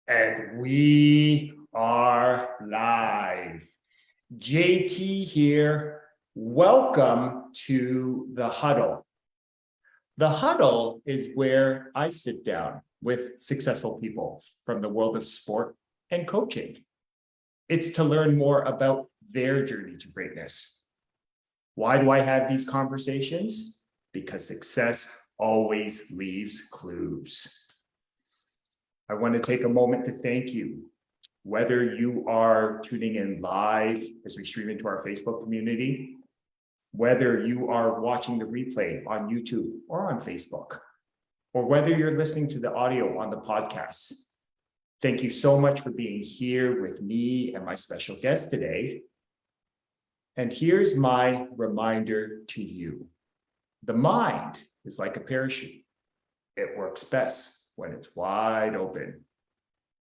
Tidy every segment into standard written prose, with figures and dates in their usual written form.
And we are live. JT here. Welcome to the huddle. The huddle is where I sit down with successful people from the world of sport and coaching. It's to learn more about their journey to greatness. Why do I have these conversations? Because success always leaves clues. I want to take a moment to thank you, whether you are tuning in live as we stream into our Facebook community, whether you are watching the replay on YouTube or on Facebook, or whether you're listening to the audio on the podcast. Thank you so much for being here with me and my special guest today. And here's my reminder to you. The mind is like a parachute. It works best when it's wide open.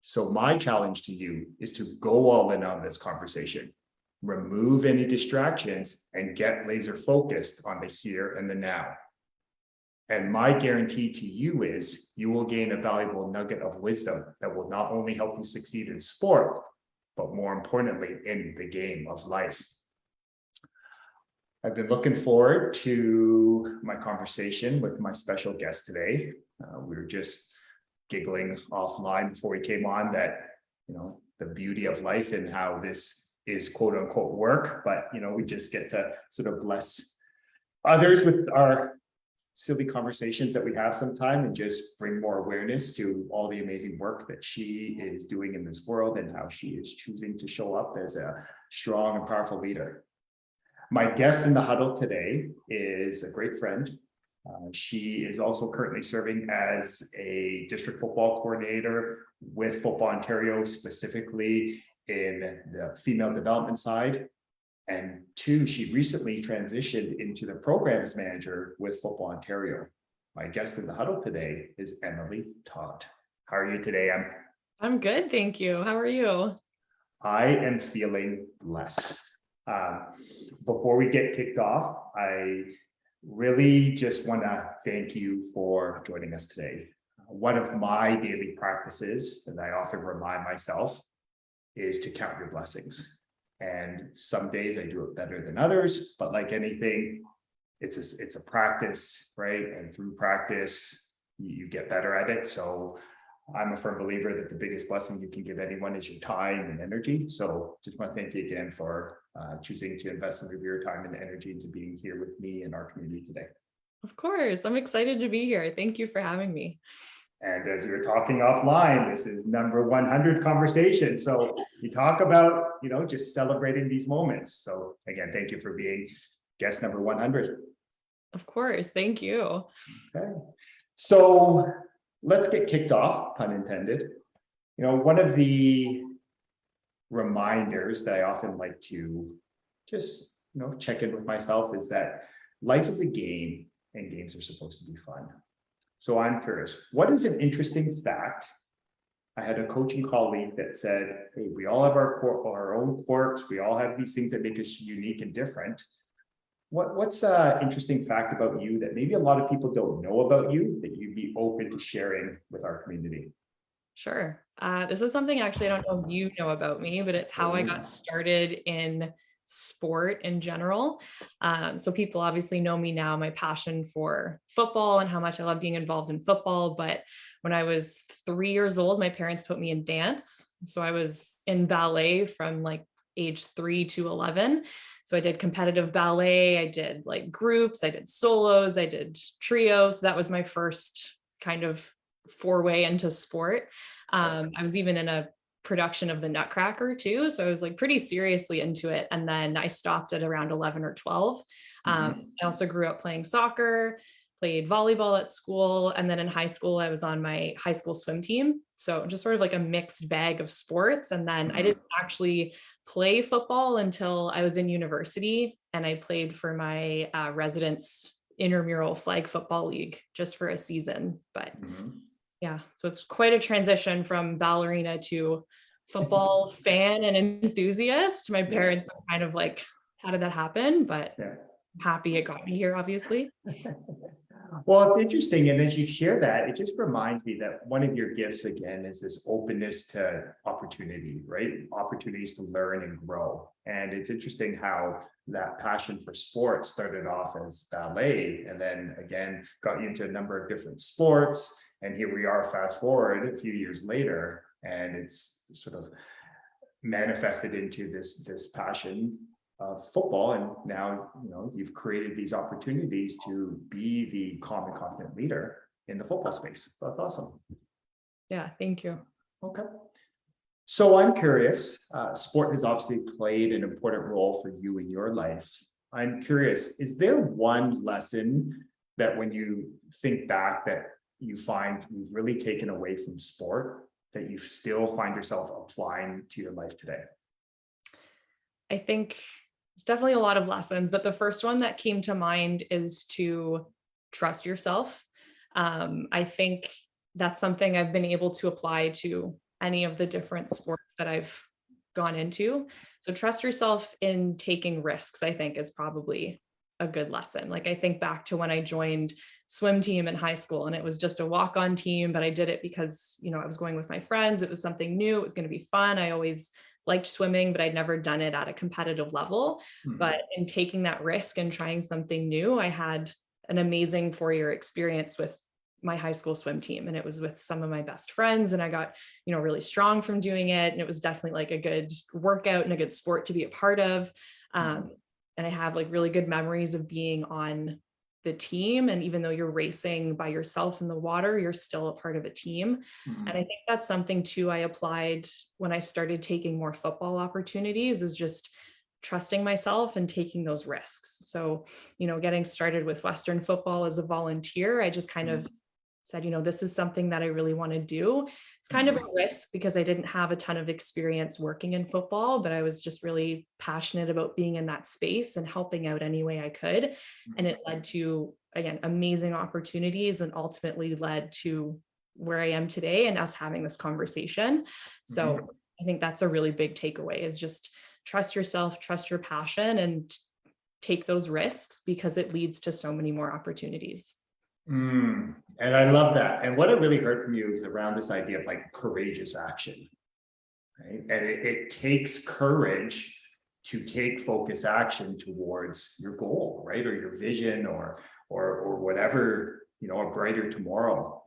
So my challenge to you is to go all in on this conversation, remove any distractions, and get laser focused on the here and the now. And my guarantee to you is you will gain a valuable nugget of wisdom that will not only help you succeed in sport, but more importantly, in the game of life. I've been looking forward to my conversation with my special guest today. We were just giggling offline before we came on that, the beauty of life and how this is quote unquote work, but, we just get to sort of bless others with our silly conversations that we have sometime and just bring more awareness to all the amazing work that she is doing in this world and how she is choosing to show up as a strong and powerful leader. My guest in the huddle today is a great friend. She is also currently serving as a district football coordinator with Football Ontario, specifically in the female development side. And two, she recently transitioned into the programs manager with Football Ontario. My guest in the huddle today is Emily Todd. How are you today, Em? I'm good, thank you. How are you? I am feeling blessed. Before we get kicked off, I really just want to thank you for joining us today. One of my daily practices, and I often remind myself, is to count your blessings. And some days I do it better than others, but like anything, it's a practice, right? And through practice, you get better at it. So I'm a firm believer that the biggest blessing you can give anyone is your time and energy. So just want to thank you again for choosing to invest some of your time and energy into being here with me and our community today. Of course, I'm excited to be here. Thank you for having me. And as we were talking offline, this is number 100 conversation. So you talk about, just celebrating these moments. So again, thank you for being guest number 100. Of course, thank you. Okay. So let's get kicked off, pun intended. One of the reminders that I often like to just, check in with myself is that life is a game and games are supposed to be fun. So I'm curious, what is an interesting fact? I had a coaching colleague that said, hey, we all have our own quirks. We all have these things that make us unique and different. What's an interesting fact about you that maybe a lot of people don't know about you that you'd be open to sharing with our community? Sure. This is something actually I don't know if you know about me, but it's how I got started in sport in general. So people obviously know me now, my passion for football and how much I love being involved in football. But when I was 3 years old, my parents put me in dance. So I was in ballet from like age 3 to 11. So I did competitive ballet, I did like groups, I did solos, I did trios. So that was my first kind of foray into sport. I was even in a production of the Nutcracker too. So I was like pretty seriously into it. And then I stopped at around 11 or 12. I also grew up playing soccer, played volleyball at school. And then in high school, I was on my high school swim team. So just sort of like a mixed bag of sports. And then I didn't actually play football until I was in university. And I played for my residence intramural flag football league just for a season. But yeah, so it's quite a transition from ballerina to football fan and enthusiast. My parents are kind of like, how did that happen? But I'm happy it got me here, obviously. Well, it's interesting. And as you share that, it just reminds me that one of your gifts, again, is this openness to opportunity, right? Opportunities to learn and grow. And it's interesting how that passion for sports started off as ballet and then again got you into a number of different sports. And here we are, fast forward a few years later, and it's sort of manifested into this passion of football. And now, you've created these opportunities to be the calm and confident leader in the football space. That's awesome. Yeah, thank you. Okay. So I'm curious, sport has obviously played an important role for you in your life. I'm curious, is there one lesson that when you think back that you find you've really taken away from sport that you still find yourself applying to your life today? I think there's definitely a lot of lessons, but the first one that came to mind is to trust yourself. I think that's something I've been able to apply to any of the different sports that I've gone into. So trust yourself in taking risks, I think is probably a good lesson. Like I think back to when I joined swim team in high school and it was just a walk-on team, but I did it because, I was going with my friends. It was something new. It was going to be fun. I always liked swimming, but I'd never done it at a competitive level. But in taking that risk and trying something new, I had an amazing 4-year experience with my high school swim team. And it was with some of my best friends. And I got, really strong from doing it. And it was definitely like a good workout and a good sport to be a part of. And I have like really good memories of being on the team. And even though you're racing by yourself in the water, you're still a part of a team. And I think that's something too I applied when I started taking more football opportunities, is just trusting myself and taking those risks. So, getting started with Western football as a volunteer, I just kind of said, this is something that I really want to do. It's kind of a risk because I didn't have a ton of experience working in football, but I was just really passionate about being in that space and helping out any way I could. And it led to, again, amazing opportunities and ultimately led to where I am today and us having this conversation. So I think that's a really big takeaway, is just trust yourself, trust your passion, and take those risks because it leads to so many more opportunities. And I love that. And what I really heard from you is around this idea of like courageous action, right? And it takes courage to take focus action towards your goal, right? Or your vision or whatever, a brighter tomorrow.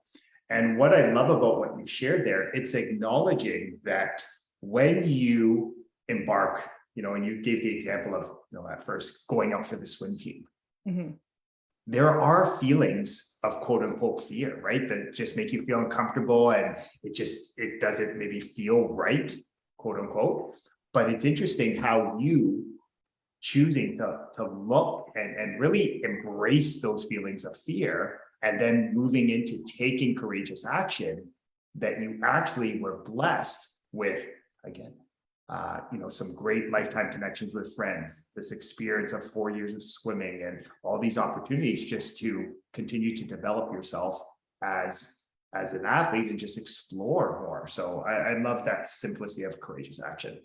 And what I love about what you shared there, it's acknowledging that when you embark, and you gave the example of, at first going out for the swim team. There are feelings of quote unquote fear, right? That just make you feel uncomfortable and it doesn't maybe feel right, quote unquote. But it's interesting how you choosing to look and really embrace those feelings of fear and then moving into taking courageous action, that you actually were blessed with, again, some great lifetime connections with friends, this experience of 4 years of swimming and all these opportunities just to continue to develop yourself as an athlete and just explore more. So I love that simplicity of courageous action.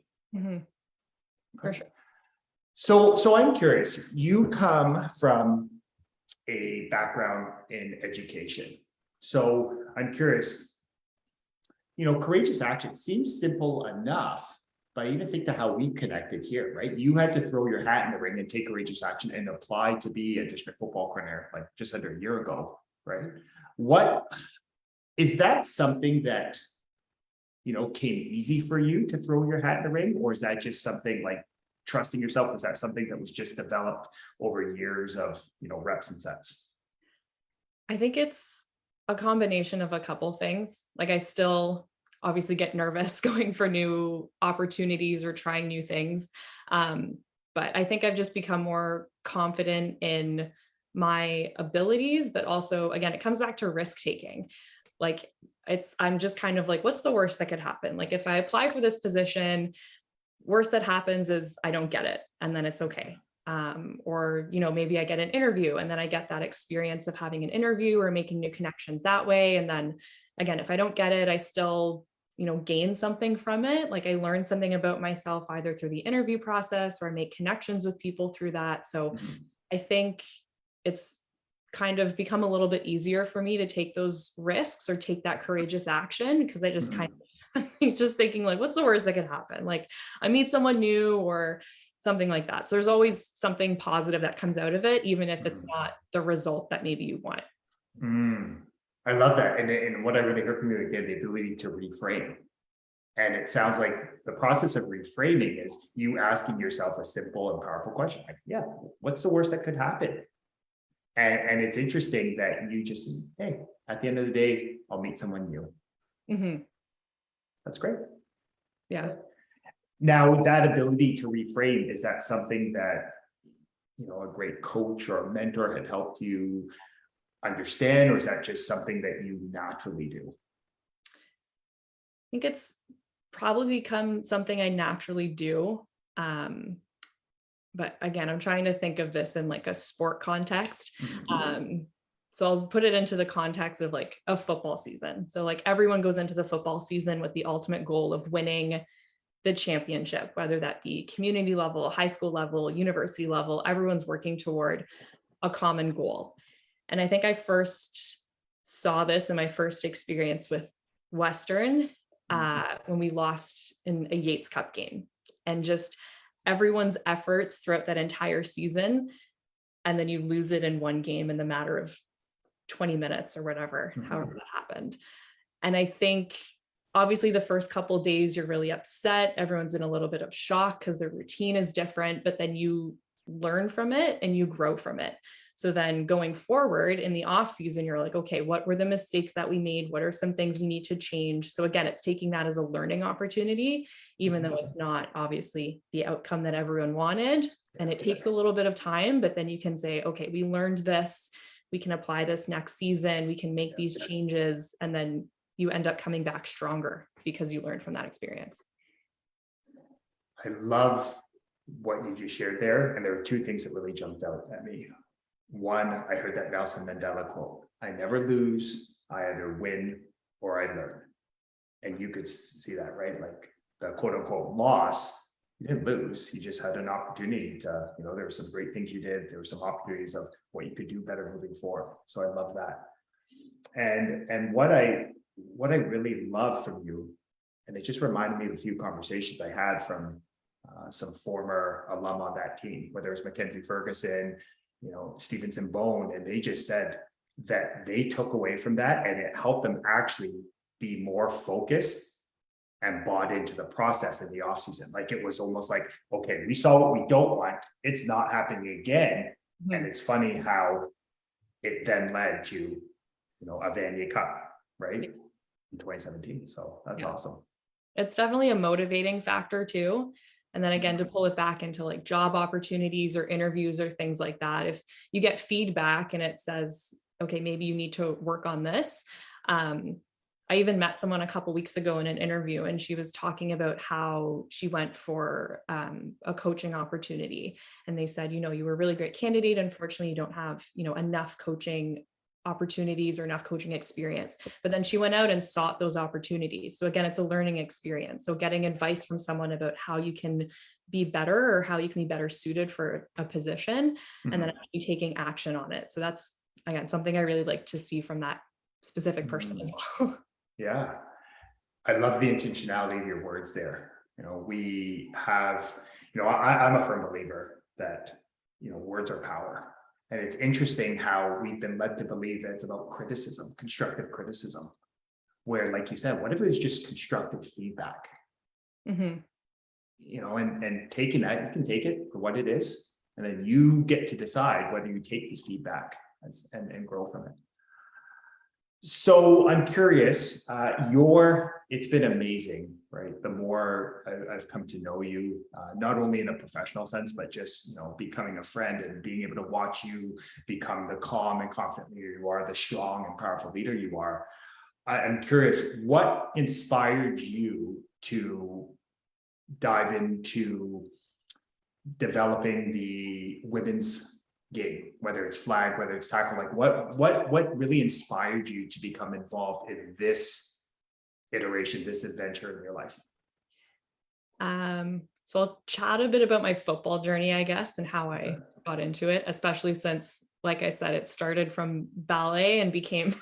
For sure. So I'm curious, you come from a background in education. So I'm curious, courageous action seems simple enough, but I even think to how we connected here, right? You had to throw your hat in the ring and take courageous action and apply to be a district football coordinator like just under a year ago, right? What is that something that, came easy for you to throw your hat in the ring? Or is that just something like trusting yourself? Was that something that was just developed over years of, reps and sets? I think it's a combination of a couple things. Like I still obviously get nervous going for new opportunities or trying new things. But I think I've just become more confident in my abilities, but also, again, it comes back to risk taking. Like I'm just kind of like, what's the worst that could happen? Like if I apply for this position, worst that happens is I don't get it, and then it's okay. Or, maybe I get an interview and then I get that experience of having an interview or making new connections that way. And then again, if I don't get it, I still, gain something from it. Like I learn something about myself either through the interview process or I make connections with people through that. So I think it's kind of become a little bit easier for me to take those risks or take that courageous action, because I just kind of just thinking like, what's the worst that could happen? Like I meet someone new or something like that. So there's always something positive that comes out of it, even if it's not the result that maybe you want. I love that. And what I really heard from you again, the ability to reframe. And it sounds like the process of reframing is you asking yourself a simple and powerful question. Like, yeah, what's the worst that could happen? And it's interesting that you just, hey, at the end of the day, I'll meet someone new. That's great. Yeah. Now, that ability to reframe, is that something that, a great coach or a mentor had helped you understand, or is that just something that you naturally do? I think it's probably become something I naturally do. But again, I'm trying to think of this in like a sport context. So I'll put it into the context of like a football season. So like everyone goes into the football season with the ultimate goal of winning the championship, whether that be community level, high school level, university level, everyone's working toward a common goal. And I think I first saw this in my first experience with Western when we lost in a Yates Cup game, and just everyone's efforts throughout that entire season. And then you lose it in one game in the matter of 20 minutes or whatever, however that happened. And I think obviously the first couple of days you're really upset. Everyone's in a little bit of shock because their routine is different, but then you learn from it and you grow from it. So then going forward in the off season, you're like, okay, what were the mistakes that we made? What are some things we need to change? So again, it's taking that as a learning opportunity, even though it's not obviously the outcome that everyone wanted. And it takes a little bit of time, but then you can say, okay, we learned this, we can apply this next season, we can make these changes. And then you end up coming back stronger because you learned from that experience. I love what you just shared there. And there were two things that really jumped out at me. One, I heard that Nelson Mandela quote, I never lose, I either win or I learn. And you could see that, right? Like the quote unquote loss, you didn't lose, you just had an opportunity to, there were some great things you did. There were some opportunities of what you could do better moving forward. So I love that. And what I really love from you, and it just reminded me of a few conversations I had from some former alum on that team, whether it was Mackenzie Ferguson, Stevenson Bone, and they just said that they took away from that and it helped them actually be more focused and bought into the process in the off season. Like it was almost like, okay, we saw what we don't want, it's not happening again. And it's funny how it then led to, a Vanier Cup, right? In 2017. So that's awesome. It's definitely a motivating factor too. And then again, to pull it back into like job opportunities or interviews or things like that, if you get feedback and it says, okay, maybe you need to work on this. I even met someone a couple of weeks ago in an interview, and she was talking about how she went for a coaching opportunity. And they said, you were a really great candidate. Unfortunately, you don't have, enough coaching opportunities or enough coaching experience. But then she went out and sought those opportunities. So again, it's a learning experience. So getting advice from someone about how you can be better or how you can be better suited for a position, and then actually taking action on it. So that's, again, something I really like to see from that specific person as well. Yeah. I love the intentionality of your words there. We have, I'm a firm believer that, words are power. And it's interesting how we've been led to believe that it's about criticism, constructive criticism, where, like you said, what if it was just constructive feedback? And taking that, you can take it for what it is, and then you get to decide whether you take this feedback and grow from it. So I'm curious, it's been amazing, right? The more I've come to know you, not only in a professional sense, but just, becoming a friend and being able to watch you become the calm and confident leader you are, the strong and powerful leader you are. I'm curious, what inspired you to dive into developing the women's game, whether it's flag, whether it's tackle? Like what really inspired you to become involved in this iteration, this adventure in your life? So I'll chat a bit about my football journey, I guess, and how I got into it, especially since like I said, it started from ballet and became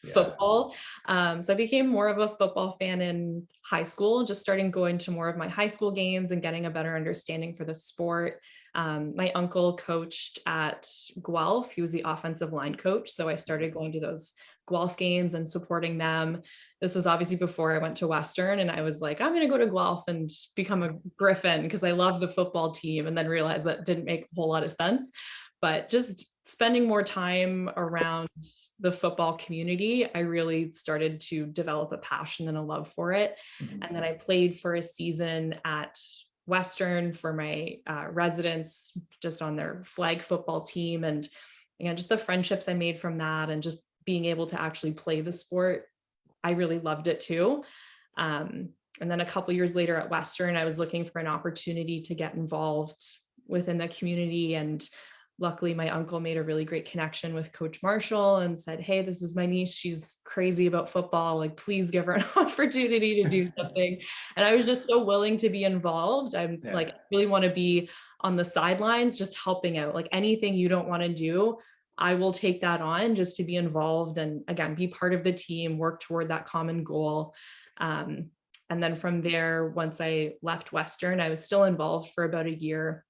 Yeah. football. So I became more of a football fan in high school, just starting going to more of my high school games and getting a better understanding for the sport. My uncle coached at Guelph. He was the offensive line coach. So I started going to those Guelph games and supporting them. This was obviously before I went to Western, and I was like, I'm going to go to Guelph and become a Griffin because I love the football team, and then realized that didn't make a whole lot of sense. But just spending more time around the football community, I really started to develop a passion and a love for it. Mhm. And then I played for a season at Western for my residents, just on their flag football team. And just the friendships I made from that, and just being able to actually play the sport, I really loved it too. And then a couple years later at Western, I was looking for an opportunity to get involved within the community. And luckily, my uncle made a really great connection with Coach Marshall and said, hey, this is my niece. She's crazy about football. Like, please give her an opportunity to do something. And I was just so willing to be involved. I'm like, I really want to be on the sidelines, just helping out. Like, anything you don't want to do, I will take that on just to be involved and, again, be part of the team, work toward that common goal. And then from there, once I left Western, I was still involved for about a year,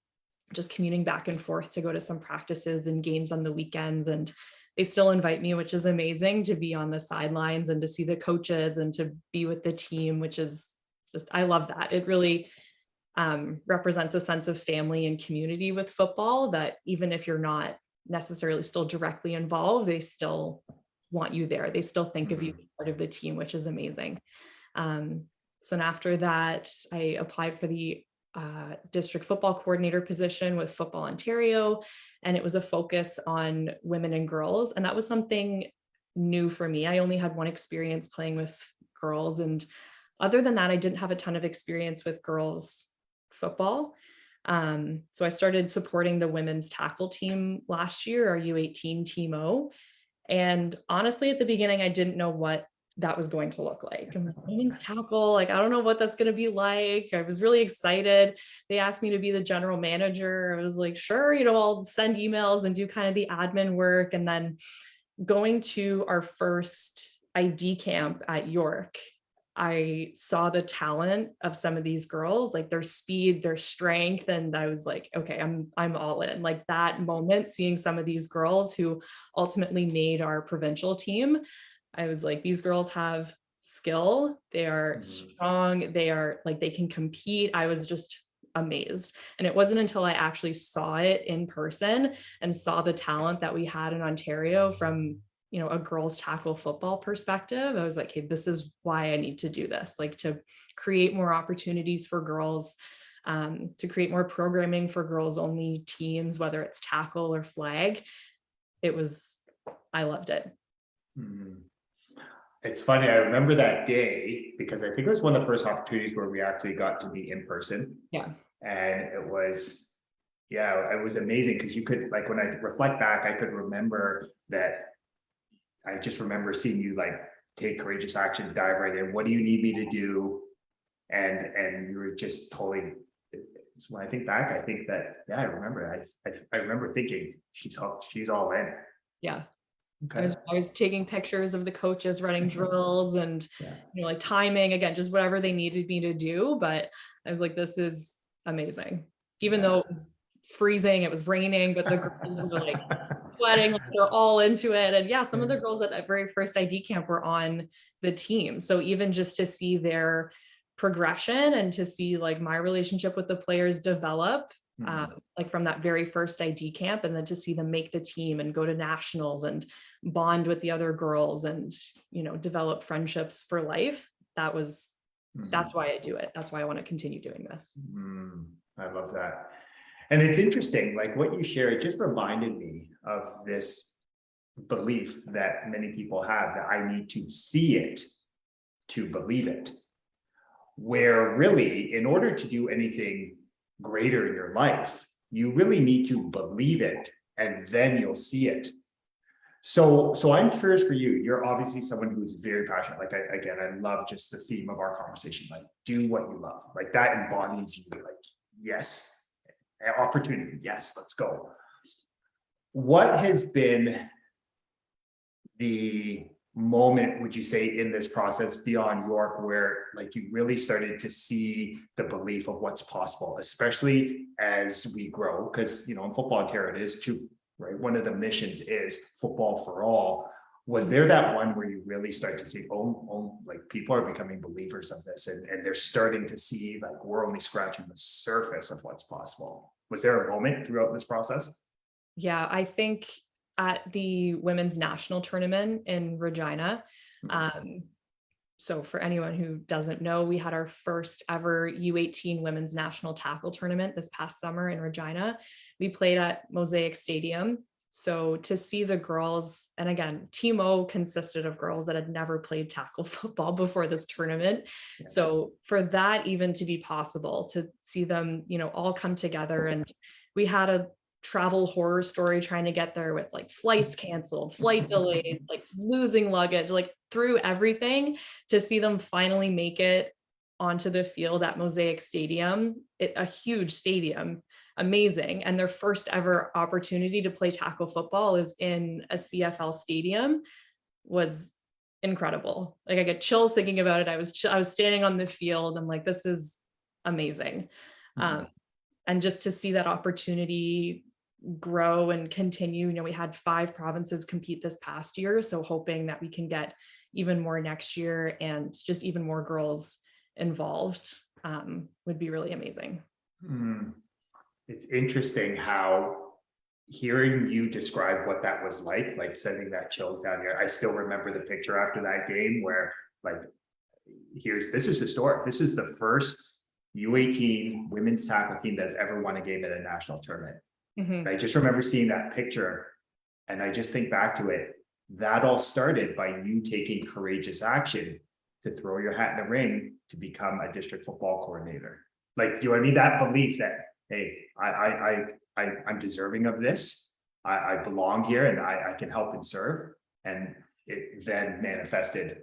just commuting back and forth to go to some practices and games on the weekends. And they still invite me, which is amazing, to be on the sidelines and to see the coaches and to be with the team, which is just, I love that. It really represents a sense of family and community with football, that even if you're not necessarily still directly involved, they still want you there. They still think of you as part of the team, which is amazing. So after that, I applied for the district football coordinator position with Football Ontario, and it was a focus on women and girls. And that was something new for me. I only had one experience playing with girls, and other than that, I didn't have a ton of experience with girls football. So I started supporting the women's tackle team last year, our U18 Team O. And honestly, at the beginning, I didn't know what that was going to look like. I'm like, women's tackle, like, I don't know what that's going to be like. I was really excited. They asked me to be the general manager. I was like, sure, I'll send emails and do kind of the admin work. And then going to our first ID camp at York, I saw the talent of some of these girls, like their speed, their strength. And I was like, okay, I'm all in. Like, that moment, seeing some of these girls who ultimately made our provincial team, I was like, these girls have skill. They are strong. They are like, they can compete. I was just amazed. And it wasn't until I actually saw it in person and saw the talent that we had in Ontario from, a girls tackle football perspective, I was like, hey, this is why I need to do this, like, to create more opportunities for girls, to create more programming for girls only teams, whether it's tackle or flag. I loved it. It's funny, I remember that day because I think it was one of the first opportunities where we actually got to be in person. Yeah. And it was amazing because you could, like, when I reflect back, I could remember that. I just remember seeing you like take courageous action, dive right in. What do you need me to do? And you were just totally. So when I think back, I think that, I remember. I remember thinking she's all in. Yeah. Okay. I was taking pictures of the coaches running drills and like timing, again, just whatever they needed me to do. But I was like, this is amazing. Even though it was freezing, it was raining, but the girls were like sweating, like they're all into it. And some of the girls at that very first ID camp were on the team. So even just to see their progression and to see like my relationship with the players develop, like from that very first ID camp, and then to see them make the team and go to nationals and bond with the other girls and, develop friendships for life. That's why I do it. That's why I want to continue doing this. I love that. And it's interesting, like what you shared, it just reminded me of this belief that many people have, that I need to see it to believe it. Where really, in order to do anything greater in your life, you really need to believe it, and then you'll see it. So I'm curious for you. You're obviously someone who's very passionate. Like, I love just the theme of our conversation. Like, do what you love. Like, that embodies you. Like, yes, opportunity. Yes, let's go. What has been the moment, would you say, in this process beyond York, where like you really started to see the belief of what's possible, especially as we grow? Because, in football Ontario, it is too, right? One of the missions is football for all. Was there that one where you really start to see, like people are becoming believers of this, and they're starting to see like we're only scratching the surface of what's possible? Was there a moment throughout this process? Yeah, I think at the women's national tournament in Regina. So for anyone who doesn't know, we had our first ever U18 women's national tackle tournament this past summer in Regina. We played at Mosaic Stadium. So to see the girls, and again, Team O consisted of girls that had never played tackle football before this tournament. So for that even to be possible, to see them, all come together, and we had a travel horror story trying to get there with like flights canceled, flight delays, like losing luggage, like through everything, to see them finally make it onto the field at Mosaic Stadium, a huge stadium, amazing. And their first ever opportunity to play tackle football is in a CFL stadium, was incredible. Like I get chills thinking about it. I was standing on the field. I'm like, this is amazing. And just to see that opportunity grow and continue, we had 5 provinces compete this past year. So hoping that we can get even more next year and just even more girls involved would be really amazing. It's interesting how hearing you describe what that was like sending that chills down here. I still remember the picture after that game where like, this is historic. This is the first U18 women's tackle team that's ever won a game at a national tournament. I just remember seeing that picture, and I just think back to it. That all started by you taking courageous action to throw your hat in the ring to become a district football coordinator. Like, you know what I mean? That belief that, hey, I'm deserving of this. I belong here, and I can help and serve. And it then manifested,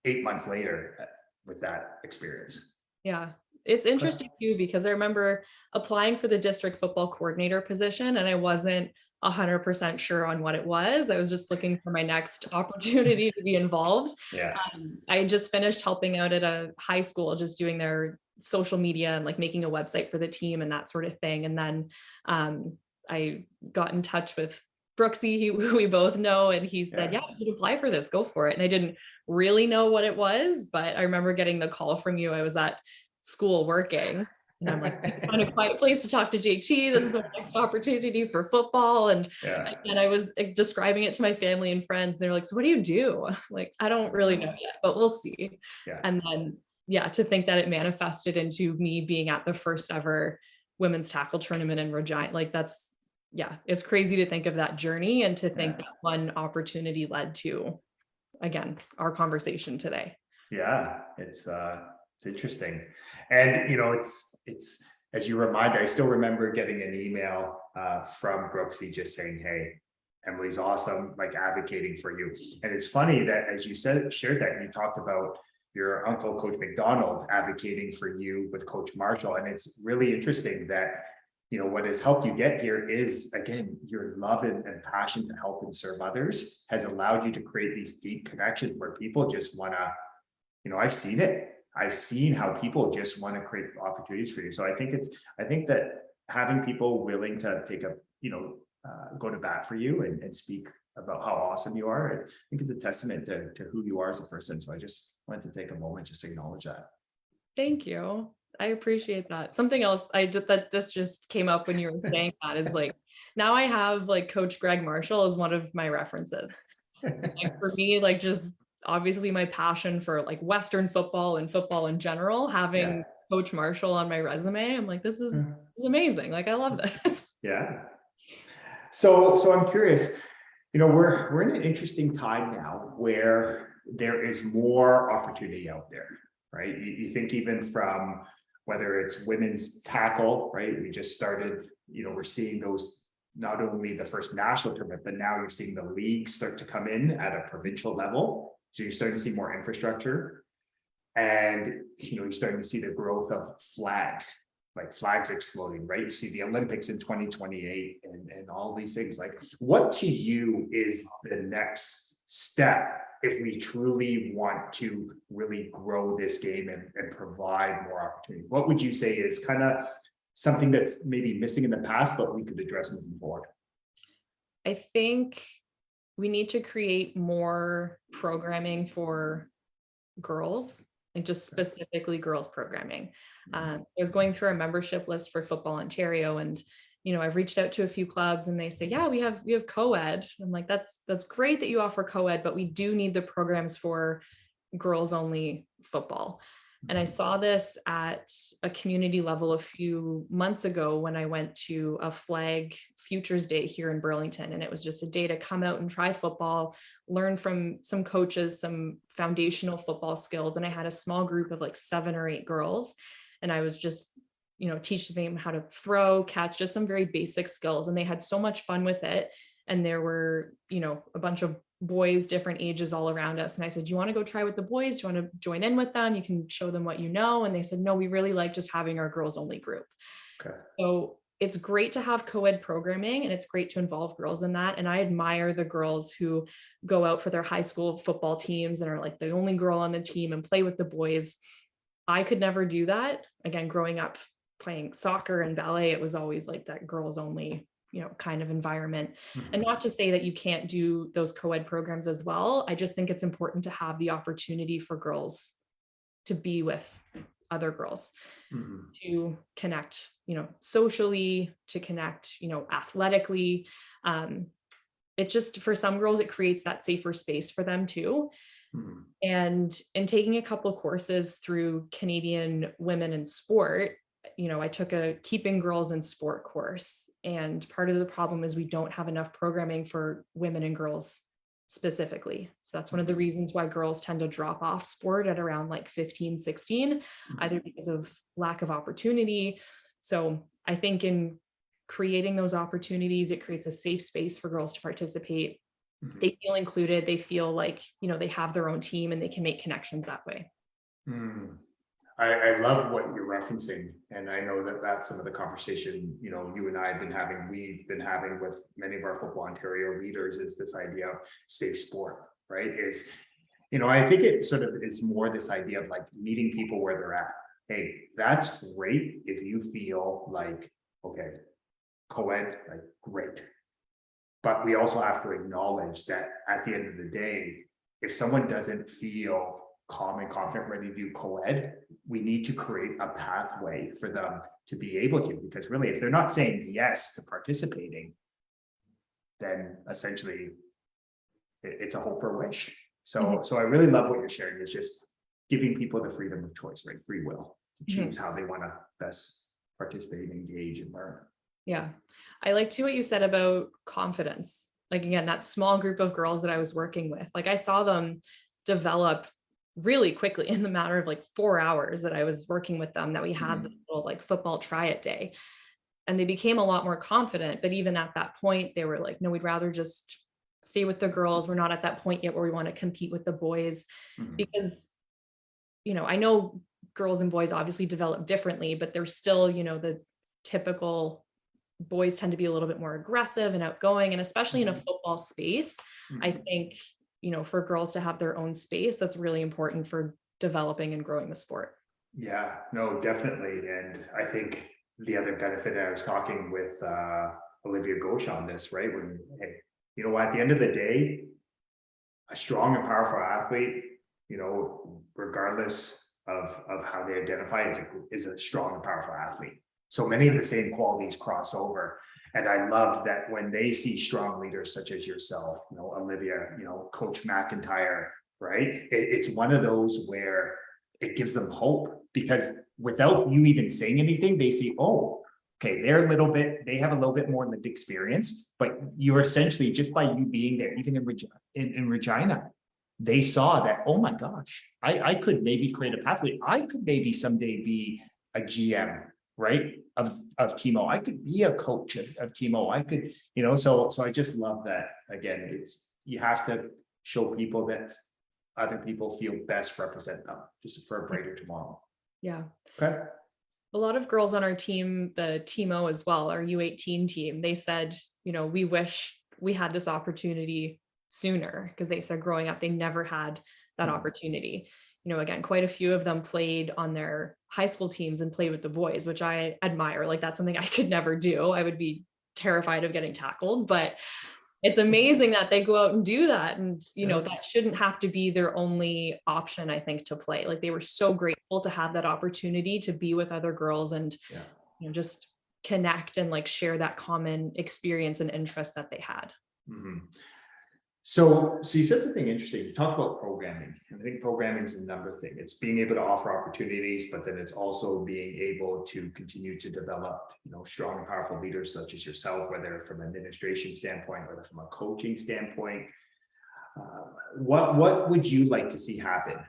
8 months later with that experience. Yeah. It's interesting too, because I remember applying for the district football coordinator position and I wasn't 100% sure on what it was. I was just looking for my next opportunity to be involved. Yeah. I just finished helping out at a high school, just doing their social media and like making a website for the team and that sort of thing. And then I got in touch with Brooksy, who we both know, and he said, yeah, you should apply for this, go for it. And I didn't really know what it was, but I remember getting the call from you. I was at school working, and I'm like, find a quiet place to talk to JT. This is our next opportunity for football. And I was describing it to my family and friends. They're like, so what do you do? I'm like, I don't really know yet, but we'll see. And then, to think that it manifested into me being at the first ever women's tackle tournament in Regina, like it's crazy to think of that journey and to think that one opportunity led to, again, our conversation today. Yeah, it's interesting. And, it's as you remind, I still remember getting an email from Brooksy just saying, hey, Emily's awesome, like advocating for you. And it's funny that as you shared that, you talked about your uncle, Coach McDonald, advocating for you with Coach Marshall. And it's really interesting that, what has helped you get here is, again, your love and passion to help and serve others has allowed you to create these deep connections where people just want to, I've seen it. I've seen how people just want to create opportunities for you. So I think that having people willing to take go to bat for you and speak about how awesome you are, I think it's a testament to who you are as a person. So I just wanted to take a moment just to acknowledge that. Thank you. I appreciate that. Something else this just came up when you were saying that is like, now I have like Coach Greg Marshall as one of my references. Like for me, like just obviously my passion for like Western football and football in general, having Coach Marshall on my resume, I'm like, this is amazing. Like, I love this. Yeah. So I'm curious, we're in an interesting time now where there is more opportunity out there, right? You think even from whether it's women's tackle, right? We just started, we're seeing those, not only the first national tournament, but now you're seeing the leagues start to come in at a provincial level. So you're starting to see more infrastructure, and you're starting to see the growth of flag, like flags exploding, right? You see the Olympics in 2028 and all these things. Like, what to you is the next step if we truly want to really grow this game and provide more opportunity? What would you say is kind of something that's maybe missing in the past, but we could address moving forward? I think we need to create more programming for girls, like just specifically girls programming. I was going through our membership list for Football Ontario, and I've reached out to a few clubs, and they say, yeah, we have co-ed. I'm like, that's great that you offer co-ed, but we do need the programs for girls only football. And I saw this at a community level a few months ago when I went to a flag futures day here in Burlington. And it was just a day to come out and try football, learn from some coaches, some foundational football skills. And I had a small group of like 7 or 8 girls. And I was just, teaching them how to throw, catch, just some very basic skills. And they had so much fun with it. And there were, a bunch of boys, different ages all around us. And I said, do you want to go try with the boys? Do you want to join in with them? You can show them what you know. And they said, no, we really like just having our girls only group. Okay. So it's great to have co-ed programming, and it's great to involve girls in that. And I admire the girls who go out for their high school football teams and are like the only girl on the team and play with the boys. I could never do that. Again, growing up playing soccer and ballet, it was always like that girls only kind of environment. And not to say that you can't do those co-ed programs as well. I just think it's important to have the opportunity for girls to be with other girls, to connect, socially, to connect, athletically. It just, for some girls, it creates that safer space for them too. And in taking a couple of courses through Canadian Women in Sport, I took a Keeping Girls in Sport course. And part of the problem is we don't have enough programming for women and girls specifically. So that's one of the reasons why girls tend to drop off sport at around like 15, 16, either because of lack of opportunity. So I think in creating those opportunities, it creates a safe space for girls to participate. They feel included. They feel like, they have their own team and they can make connections that way. I love what you're referencing. And I know that that's some of the conversation, you and I have been having, we've been having with many of our Football Ontario leaders, is this idea of safe sport, right? I think it sort of is more this idea of like meeting people where they're at. Hey, that's great if you feel like, okay, co-ed, like great. But we also have to acknowledge that at the end of the day, if someone doesn't feel calm and confident ready to do co-ed, we need to create a pathway for them to be able to, because really, if they're not saying yes to participating, then essentially it's a hope or wish. So I really love what you're sharing, is just giving people the freedom of choice, right? Free will to choose how they want to best participate, engage, and learn. Yeah. I like too what you said about confidence. Like, again, that small group of girls that I was working with, like I saw them develop really quickly in the matter of like 4 hours that I was working with them, that we had this little like football try it day, and they became a lot more confident. But even at that point, they were like, no, we'd rather just stay with the girls. We're not at that point yet where we want to compete with the boys, because, I know girls and boys obviously develop differently, but they're still, the typical boys tend to be a little bit more aggressive and outgoing. And especially in a football space, I think, for girls to have their own space, that's really important for developing and growing the sport. Yeah, no, definitely. And I think the other benefit, I was talking with Olivia Ghosh on this, right? When, hey, at the end of the day, a strong and powerful athlete, regardless of how they identify, is a strong and powerful athlete. So many of the same qualities cross over. And I love that when they see strong leaders such as yourself, Olivia, Coach McIntyre, right? It's one of those where it gives them hope, because without you even saying anything, they see, oh, okay, they have a little bit more lived experience, but you're essentially, just by you being there, even in Regina, they saw that, oh my gosh, I could maybe create a pathway. I could maybe someday be a GM, right, of Timo. I could be a coach of Timo. I could, so I just love that. Again, you have to show people that other people feel best represent them, just for a brighter tomorrow. Yeah. Okay. A lot of girls on our team, the Team O as well, our U18 team, they said, we wish we had this opportunity sooner, because they said growing up, they never had that opportunity. Again, quite a few of them played on their high school teams and played with the boys, which I admire. Like, that's something I could never do. I would be terrified of getting tackled, but it's amazing that they go out and do that. And, Yeah. that shouldn't have to be their only option, I think, to play. Like, they were so grateful to have that opportunity to be with other girls and, Yeah. just connect and like share that common experience and interest that they had. Mhm. So you said something interesting. You talked about programming, and I think programming is a number thing. It's being able to offer opportunities, but then it's also being able to continue to develop, strong and powerful leaders such as yourself, whether from an administration standpoint, whether from a coaching standpoint. What would you like to see happen?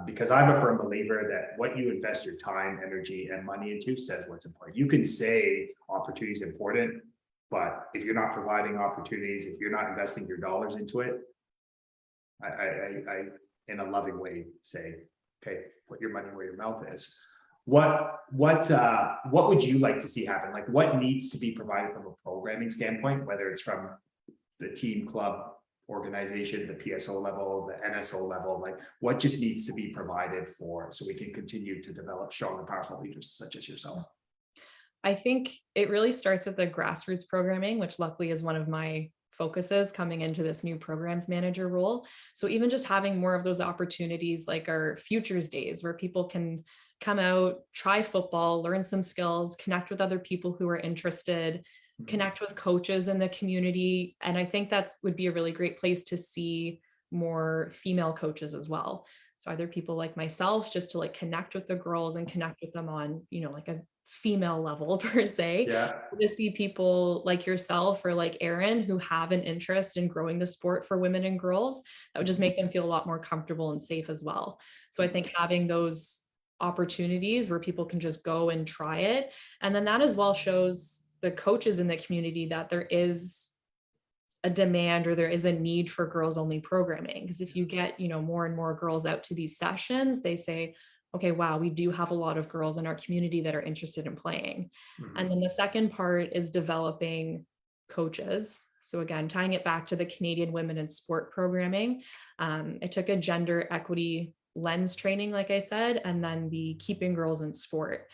Because I'm a firm believer that what you invest your time, energy, and money into says what's important. You can say opportunity is important, but if you're not providing opportunities, if you're not investing your dollars into it, I in a loving way say, okay, put your money where your mouth is. What would you like to see happen? Like, what needs to be provided from a programming standpoint, whether it's from the team, club, organization, the PSO level, the NSO level, like what just needs to be provided for so we can continue to develop strong and powerful leaders such as yourself? I think it really starts with the grassroots programming, which luckily is one of my focuses coming into this new programs manager role. So even just having more of those opportunities like our futures days where people can come out, try football, learn some skills, connect with other people who are interested, connect with coaches in the community. And I think that would be a really great place to see more female coaches as well. So either people like myself, just to like connect with the girls and connect with them on, like a female level per se, Yeah. to see people like yourself or like Erin who have an interest in growing the sport for women and girls, that would just make them feel a lot more comfortable and safe as well. So I think having those opportunities where people can just go and try it, and then that as well shows the coaches in the community that there is a demand or there is a need for girls only programming. Because if you get, more and more girls out to these sessions, they say, okay, wow, we do have a lot of girls in our community that are interested in playing. And then the second part is developing coaches. So again, tying it back to the Canadian Women in Sport programming, I took a gender equity lens training, like I said, and then the Keeping Girls in Sport.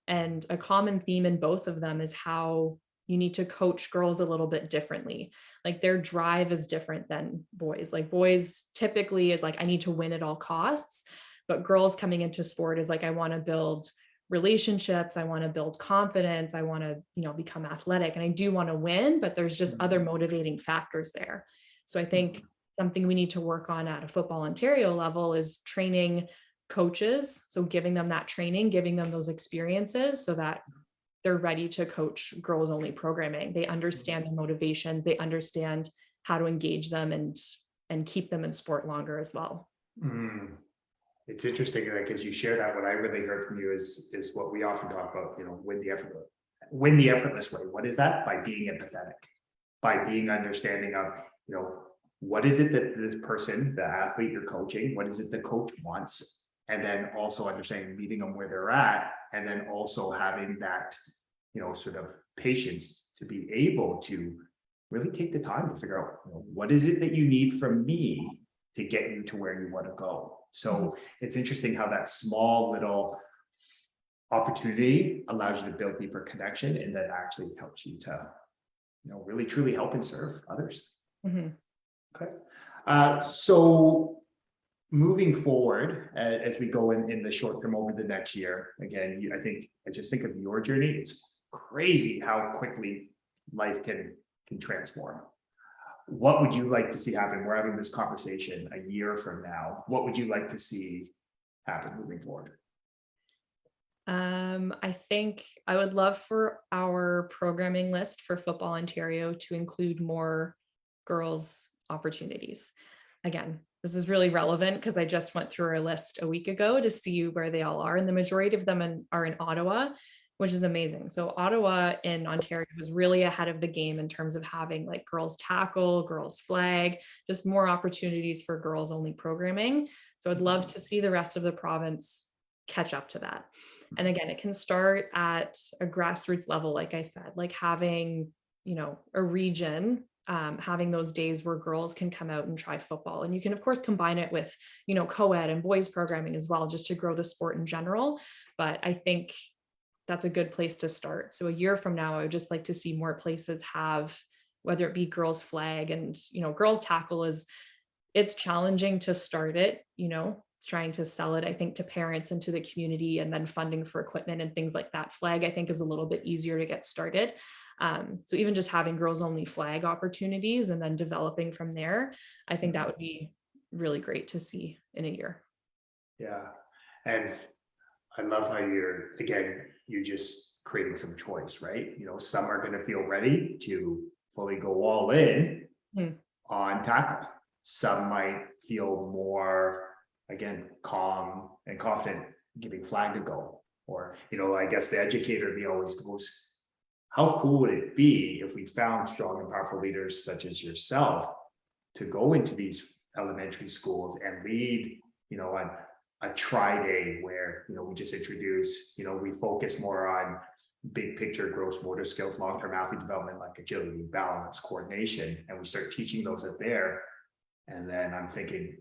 And a common theme in both of them is how you need to coach girls a little bit differently. Like their drive is different than boys. Like boys typically is like, I need to win at all costs. But girls coming into sport is like, I want to build relationships. I want to build confidence. I want to, become athletic, and I do want to win, but there's just other motivating factors there. So I think something we need to work on at a Football Ontario level is training coaches. So giving them that training, giving them those experiences so that they're ready to coach girls only programming. They understand their motivations. They understand how to engage them and keep them in sport longer as well. It's interesting, like as you share that, what I really heard from you is what we often talk about, win the effortless way. What is that? By being empathetic, by being understanding of, what is it that this person, the athlete you're coaching, what is it the coach wants? And then also understanding, meeting them where they're at, and then also having that, sort of patience to be able to really take the time to figure out, what is it that you need from me to get you to where you want to go. So it's interesting how that small little opportunity allows you to build deeper connection, and that actually helps you to, really truly help and serve others. Okay. So moving forward, as we go in the short term over the next year, again, I just think of your journey. It's crazy how quickly life can transform. What would you like to see happen? We're having this conversation a year from now. What would you like to see happen moving forward? I think I would love for our programming list for Football Ontario to include more girls' opportunities. Again, this is really relevant because I just went through our list a week ago to see where they all are, and the majority of them are in Ottawa, which is amazing. So Ottawa in Ontario was really ahead of the game in terms of having like girls tackle, girls flag, just more opportunities for girls only programming. So I'd love to see the rest of the province catch up to that. And again, it can start at a grassroots level, like I said, like having, a region, having those days where girls can come out and try football. And you can, of course, combine it with, co-ed and boys programming as well, just to grow the sport in general. But I think that's a good place to start. So a year from now, I would just like to see more places have, whether it be girls flag and, girls tackle it's challenging to start it, it's trying to sell it, I think, to parents and to the community, and then funding for equipment and things like that. Flag, I think, is a little bit easier to get started. So even just having girls only flag opportunities and then developing from there, I think that would be really great to see in a year. Yeah. And I love how you're just creating some choice, right? Some are going to feel ready to fully go all in on tackle. Some might feel more, again, calm and confident giving flag a go. Or, I guess the educator in me always goes, how cool would it be if we found strong and powerful leaders such as yourself to go into these elementary schools and lead, a try day where, we just introduce, we focus more on big picture gross motor skills, long-term athlete development, like agility, balance, coordination, and we start teaching those at there. And then I'm thinking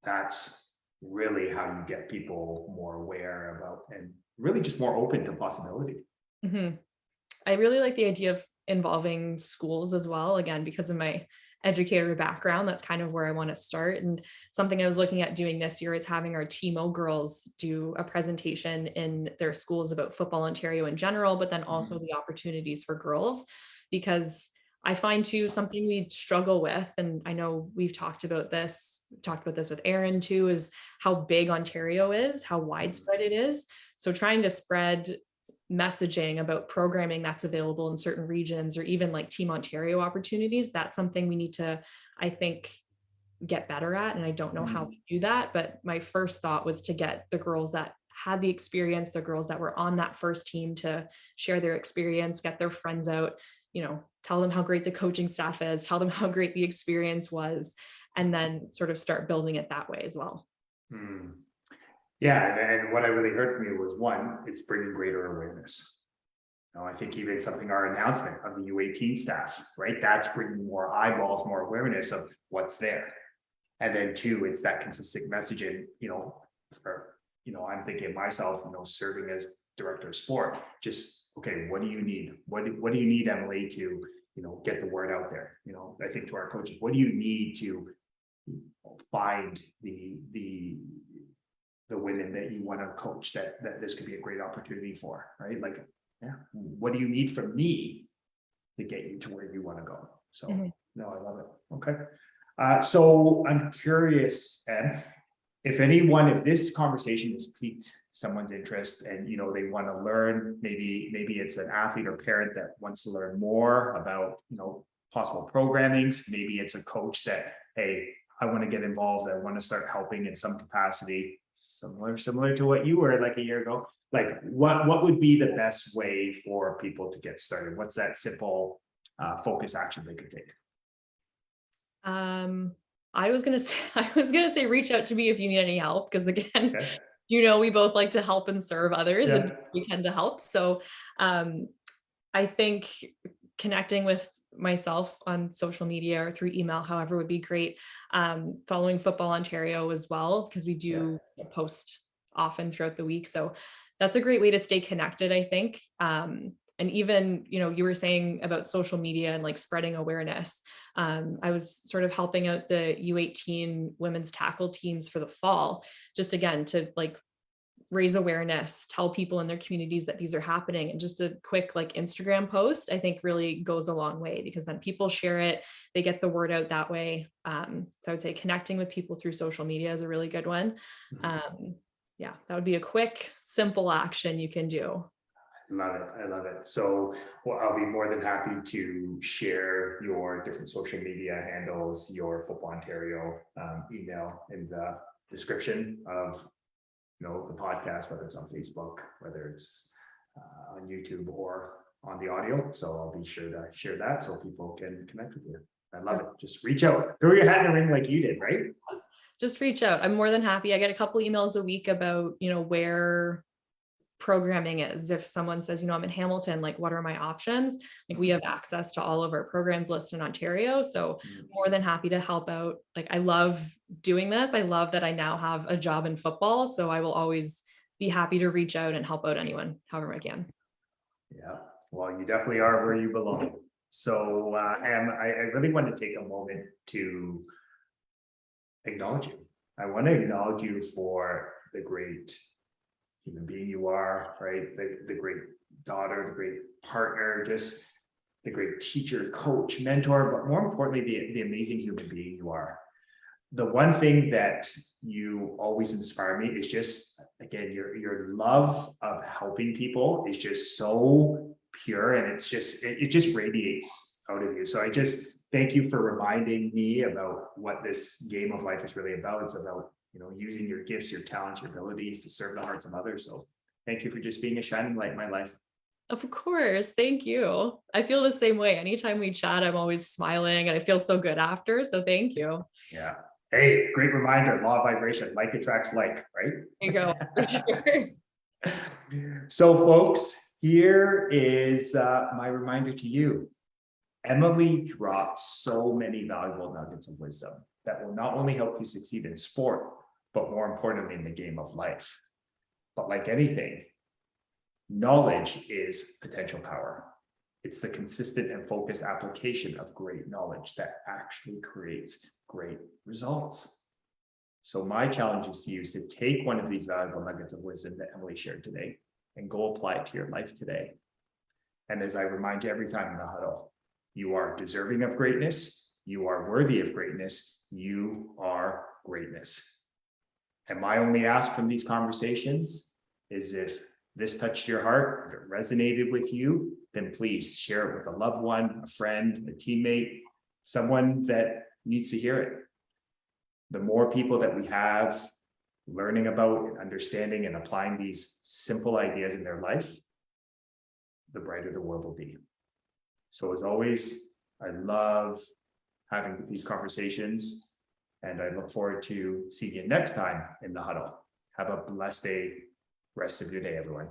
that's really how you get people more aware about and really just more open to possibility. Mm-hmm. I really like the idea of involving schools as well, again, because of my educator background. That's kind of where I want to start. And something I was looking at doing this year is having our TMO girls do a presentation in their schools about Football Ontario in general, but then also the opportunities for girls, because I find too, something we struggle with, and I know we've talked about this with Aaron too, is how big Ontario is, how widespread it is. So trying to spread messaging about programming that's available in certain regions, or even like Team Ontario opportunities, that's something we need to, I think, get better at. And I don't know how we do that, but my first thought was to get the girls that had the experience, the girls that were on that first team, to share their experience, get their friends out, tell them how great the coaching staff is, tell them how great the experience was, and then sort of start building it that way as well. Yeah, and what I really heard from you was, one, it's bringing greater awareness. I think even something, our announcement of the U18 staff, right? That's bringing more eyeballs, more awareness of what's there. And then two, it's that consistent messaging, I'm thinking of myself, serving as director of sport, just, okay, what do you need? What do you need, Emily, to, get the word out there? I think to our coaches, what do you need to find the women that you want to coach that this could be a great opportunity for, right? Like, yeah, what do you need from me to get you to where you want to go? So no, I love it. Okay. So I'm curious, Ed, if this conversation has piqued someone's interest and, they want to learn, maybe it's an athlete or parent that wants to learn more about, possible programmings. Maybe it's a coach that, hey, I want to get involved. I want to start helping in some capacity, similar to what you were like a year ago. Like, what would be the best way for people to get started? What's that simple focus action they could take? I was gonna say reach out to me if you need any help, because again, we both like to help and serve others, and we tend to help. So I think connecting with myself on social media or through email, however, would be great. Following Football Ontario as well, because we do post often throughout the week. So that's a great way to stay connected, I think. And even, you were saying about social media and like spreading awareness. I was sort of helping out the U18 women's tackle teams for the fall, just again, to like raise awareness, tell people in their communities that these are happening. And just a quick like Instagram post, I think really goes a long way, because then people share it, they get the word out that way. So I would say connecting with people through social media is a really good one. Yeah, that would be a quick, simple action you can do. I love it. So I'll be more than happy to share your different social media handles, your Football Ontario email in the description of the podcast, whether it's on Facebook, whether it's on YouTube or on the audio. So I'll be sure to share that so people can connect with you. I love it. Just reach out, throw your hat in the ring like you did, right? Just reach out. I'm more than happy. I get a couple emails a week about, where programming is. If someone says, I'm in Hamilton, like, what are my options? Like, we have access to all of our programs listed in Ontario. So more than happy to help out. Like, I love doing this. I love that I now have a job in football. So I will always be happy to reach out and help out anyone, however I can. Yeah, well, you definitely are where you belong. So, Em, I really want to take a moment to acknowledge you. I want to acknowledge you for the great human being you are, right? The great daughter, the great partner, just the great teacher, coach, mentor, but more importantly, the amazing human being you are. The one thing that you always inspire me is just, again, your love of helping people is just so pure, and it's just, it just radiates out of you. So I just thank you for reminding me about what this game of life is really about. It's about, using your gifts, your talents, your abilities to serve the hearts of others. So thank you for just being a shining light in my life. Of course. Thank you. I feel the same way. Anytime we chat, I'm always smiling and I feel so good after. So thank you. Yeah. Hey, great reminder, law of vibration, like attracts like, right? There you go. For sure. So folks, here is my reminder to you. Emily dropped so many valuable nuggets of wisdom that will not only help you succeed in sport, but more importantly in the game of life. But like anything, knowledge is potential power. It's the consistent and focused application of great knowledge that actually creates great results. So my challenge is to you to take one of these valuable nuggets of wisdom that Emily shared today and go apply it to your life today. And as I remind you every time in the huddle, you are deserving of greatness. You are worthy of greatness. You are greatness. And my only ask from these conversations is, if this touched your heart, if it resonated with you, then please share it with a loved one, a friend, a teammate, someone that needs to hear it. The more people that we have learning about and understanding and applying these simple ideas in their life, the brighter the world will be. So as always, I love having these conversations, and I look forward to seeing you next time in the huddle. Have a blessed day, rest of your day, everyone.